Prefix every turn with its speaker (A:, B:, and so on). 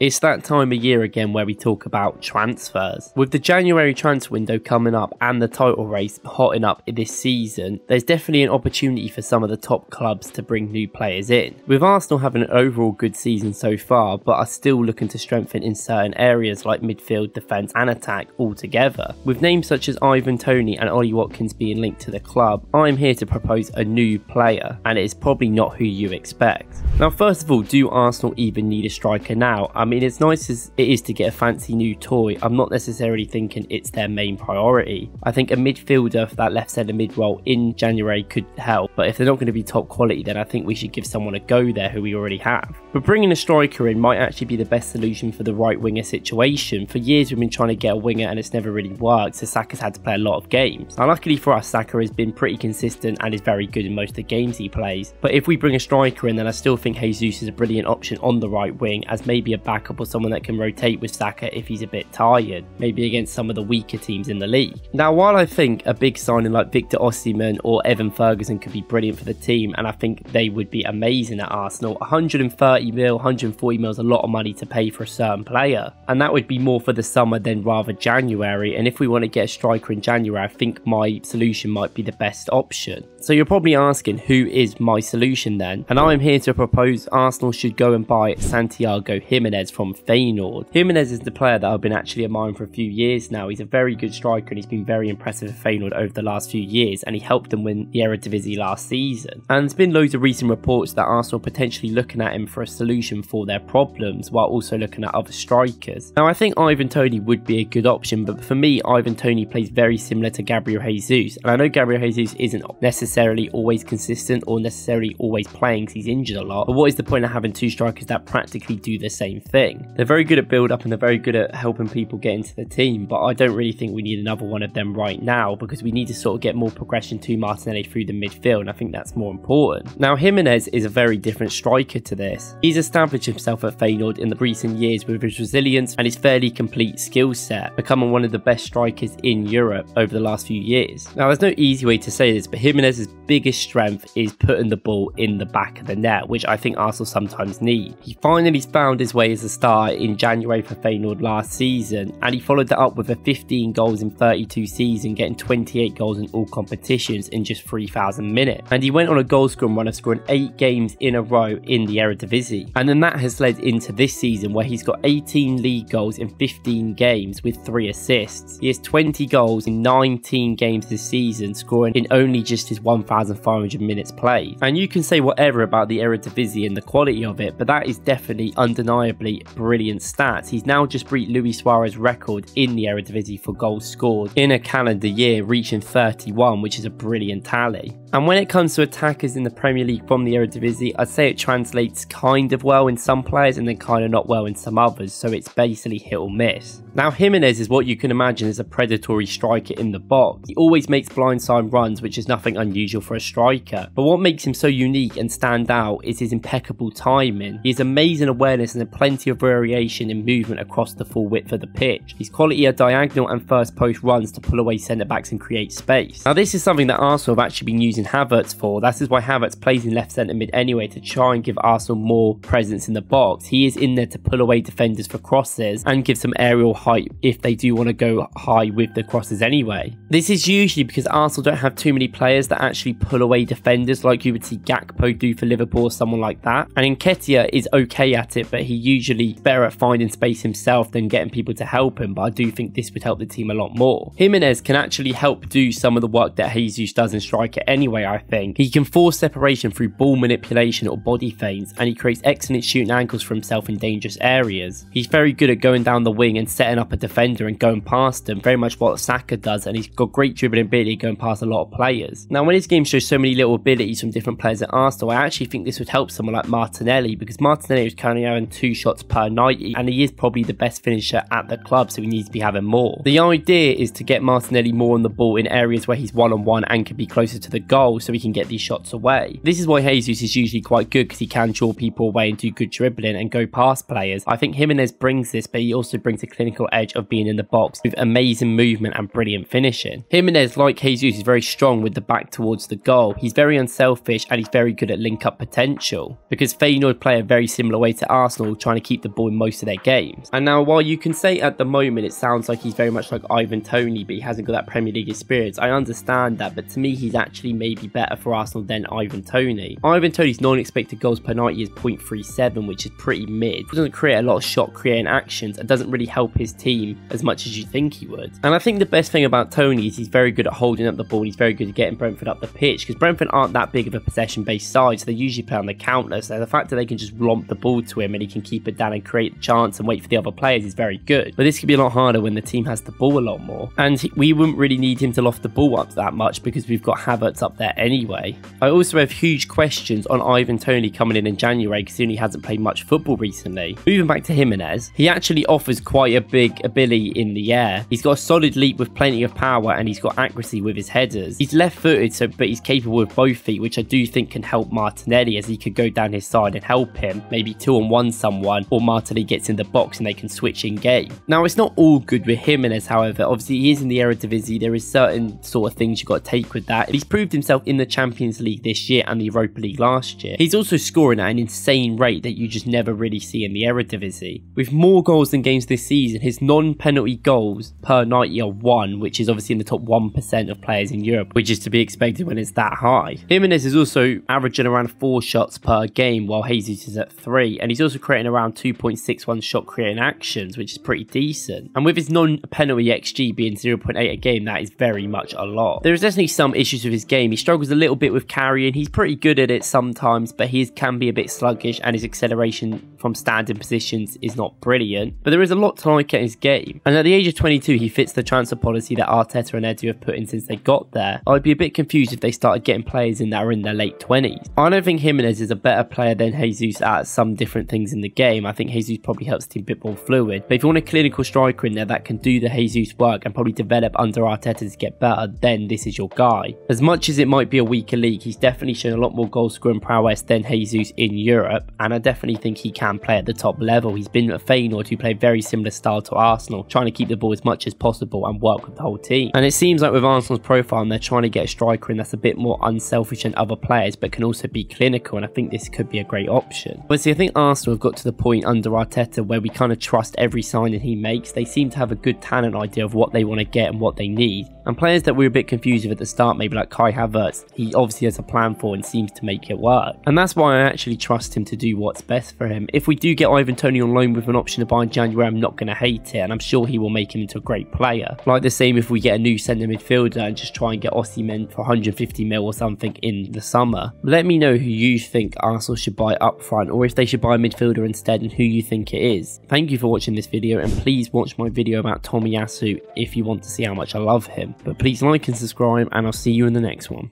A: It's that time of year again where we talk about transfers. With the January transfer window coming up and the title race hotting up this season, there's definitely an opportunity for some of the top clubs to bring new players in. With Arsenal having an overall good season so far, but are still looking to strengthen in certain areas like midfield, defence and attack altogether. With names such as Ivan Toney and Ollie Watkins being linked to the club, I'm here to propose a new player, and it is probably not who you expect. Now first of all, do Arsenal even need a striker now? I mean, as nice as it is to get a fancy new toy, I'm not necessarily thinking it's their main priority. I think a midfielder for that left centre mid role in January could help, but if they're not going to be top quality, then I think we should give someone a go there who we already have. But bringing a striker in might actually be the best solution for the right winger situation. For years we've been trying to get a winger and it's never really worked, so Saka's had to play a lot of games. Now luckily for us, Saka has been pretty consistent and is very good in most of the games he plays, but if we bring a striker in, then I still think Jesus is a brilliant option on the right wing as maybe a backup or someone that can rotate with Saka if he's a bit tired, maybe against some of the weaker teams in the league. Now while I think a big signing like Victor Osimhen or Evan Ferguson could be brilliant for the team, and I think they would be amazing at Arsenal, 130 mil, 140 mil is a lot of money to pay for a certain player, and that would be more for the summer than rather January, and if we want to get a striker in January, I think my solution might be the best option. So you're probably asking, who is my solution then? And I'm here to propose Arsenal should go and buy Santiago Jimenez from Feyenoord. Jimenez is the player that I've been actually admiring for a few years now. He's a very good striker and he's been very impressive for Feyenoord over the last few years, and he helped them win the Eredivisie last season. And there's been loads of recent reports that Arsenal are potentially looking at him for a solution for their problems while also looking at other strikers. Now I think Ivan Toney would be a good option, but for me Ivan Toney plays very similar to Gabriel Jesus, and I know Gabriel Jesus isn't necessarily always consistent or necessarily always playing because he's injured a lot, but what is the point of having two strikers that practically do the same thing? They're very good at build up and they're very good at helping people get into the team, but I don't really think we need another one of them right now because we need to sort of get more progression to Martinelli through the midfield, and I think that's more important. Now Jimenez is a very different striker to this. He's established himself at Feyenoord in the recent years with his resilience and his fairly complete skill set, becoming one of the best strikers in Europe over the last few years. Now there's no easy way to say this, but Jimenez's biggest strength is putting the ball in the back of the net, which I think Arsenal sometimes need. He finally found his way as a starter in January for Feyenoord last season, and he followed that up with a 15 goals in 32 season, getting 28 goals in all competitions in just 3,000 minutes. And he went on a goal scoring run of scoring 8 games in a row in the Eredivisie. And then that has led into this season where he's got 18 league goals in 15 games with 3 assists. He has 20 goals in 19 games this season, scoring in only just his 1,500 minutes played. And you can say whatever about the Eredivisie and the quality of it, but that is definitely undeniably brilliant stats. He's now just beat Luis Suarez's record in the Eredivisie for goals scored in a calendar year, reaching 31, which is a brilliant tally. And when it comes to attackers in the Premier League from the Eredivisie, I'd say it translates kind of well in some players and then kind of not well in some others, so it's basically hit or miss. Now Jimenez is what you can imagine as a predatory striker in the box. He always makes blindside runs, which is nothing unusual for a striker, but what makes him so unique and stand out is his impeccable timing. He has amazing awareness and plenty of variation in movement across the full width of the pitch. His quality of diagonal and first post runs to pull away centre backs and create space. Now this is something that Arsenal have actually been using Havertz for. That is why Havertz plays in left centre mid anyway, to try and give Arsenal more presence in the box. He is in there to pull away defenders for crosses and give some aerial height if they do want to go high with the crosses anyway. This is usually because Arsenal don't have too many players that actually pull away defenders like you would see Gakpo do for Liverpool or someone like that. And Nketiah is okay at it, but he usually better at finding space himself than getting people to help him, but I do think this would help the team a lot more. Jimenez can actually help do some of the work that Jesus does in striker anyway, I think. He can force separation through ball manipulation or body feints, and he creates excellent shooting angles for himself in dangerous areas. He's very good at going down the wing and setting up a defender and going past them, very much what Saka does, and he's got great dribbling ability going past a lot of players. Now when his game shows so many little abilities from different players at Arsenal, I actually think this would help someone like Martinelli, because Martinelli is currently having 2 shots per 90 and he is probably the best finisher at the club, so he needs to be having more. The idea is to get Martinelli more on the ball in areas where he's one-on-one and can be closer to the goal goal so he can get these shots away. This is why Jesus is usually quite good, because he can draw people away and do good dribbling and go past players. I think Jimenez brings this, but he also brings a clinical edge of being in the box with amazing movement and brilliant finishing. Jimenez, like Jesus, is very strong with the back towards the goal. He's very unselfish and he's very good at link-up potential, because Feyenoord play a very similar way to Arsenal, trying to keep the ball in most of their games. And now, while you can say at the moment it sounds like he's very much like Ivan Toney, but he hasn't got that Premier League experience, I understand that, but to me he's actually maybe better for Arsenal than Ivan Toney. Ivan Toney's non-expected goals per 90 is 0.37, which is pretty mid. He doesn't create a lot of shot creating actions and doesn't really help his team as much as you think he would. And I think the best thing about Toney is he's very good at holding up the ball. He's very good at getting Brentford up the pitch, because Brentford aren't that big of a possession-based side, so they usually play on the counter. So the fact that they can just romp the ball to him and he can keep it down and create the chance and wait for the other players is very good. But this could be a lot harder when the team has the ball a lot more. And we wouldn't really need him to loft the ball up that much, because we've got Havertz up there anyway. I also have huge questions on Ivan Toney coming in January, because he only hasn't played much football recently. Moving back to Jimenez, he actually offers quite a big ability in the air. He's got a solid leap with plenty of power, and he's got accuracy with his headers. He's left-footed, but he's capable with both feet, which I do think can help Martinelli, as he could go down his side and help him, maybe 2-on-1 someone, or Martinelli gets in the box and they can switch in game. Now, it's not all good with Jimenez, however. Obviously, he is in the Eredivisie. There is certain sort of things you've got to take with that. He's proved himself in the Champions League this year and the Europa League last year. He's also scoring at an insane rate that you just never really see in the Eredivisie. With more goals than games this season, his non-penalty goals per 90 are 1, which is obviously in the top 1% of players in Europe, which is to be expected when it's that high. Jimenez is also averaging around 4 shots per game, while Jesus is at 3, and he's also creating around 2.61 shot creating actions, which is pretty decent. And with his non-penalty XG being 0.8 a game, that is very much a lot. There is definitely some issues with his game. He struggles a little bit with carrying. He's pretty good at it sometimes, but he can be a bit sluggish, and his acceleration from standing positions is not brilliant. But there is a lot to like at his game. And at the age of 22, he fits the transfer policy that Arteta and Edu have put in since they got there. I'd be a bit confused if they started getting players in that are in their late 20s. I don't think Jimenez is a better player than Jesus at some different things in the game. I think Jesus probably helps the team a bit more fluid. But if you want a clinical striker in there that can do the Jesus work and probably develop under Arteta to get better, then this is your guy. As much as it might be a weaker league, he's definitely shown a lot more goal scoring prowess than Jesus in Europe, and I definitely think he can play at the top level. He's been at Feyenoord, who play very similar style to Arsenal, trying to keep the ball as much as possible and work with the whole team. And it seems like with Arsenal's profile, they're trying to get a striker in that's a bit more unselfish than other players, but can also be clinical, and I think this could be a great option. Obviously, I think Arsenal have got to the point under Arteta where we kind of trust every signing he makes. They seem to have a good talent idea of what they want to get and what they need. And players that we were a bit confused with at the start, maybe like Kai Havertz, he obviously has a plan for and seems to make it work. And that's why I actually trust him to do what's best for him. If we do get Ivan Toney on loan with an option to buy in January, I'm not going to hate it, and I'm sure he will make him into a great player. Like the same if we get a new centre midfielder and just try and get Osimhen for 150 mil or something in the summer. Let me know who you think Arsenal should buy up front, or if they should buy a midfielder instead, and who you think it is. Thank you for watching this video, and please watch my video about Tomiyasu if you want to see how much I love him. But please like and subscribe, and I'll see you in the next one.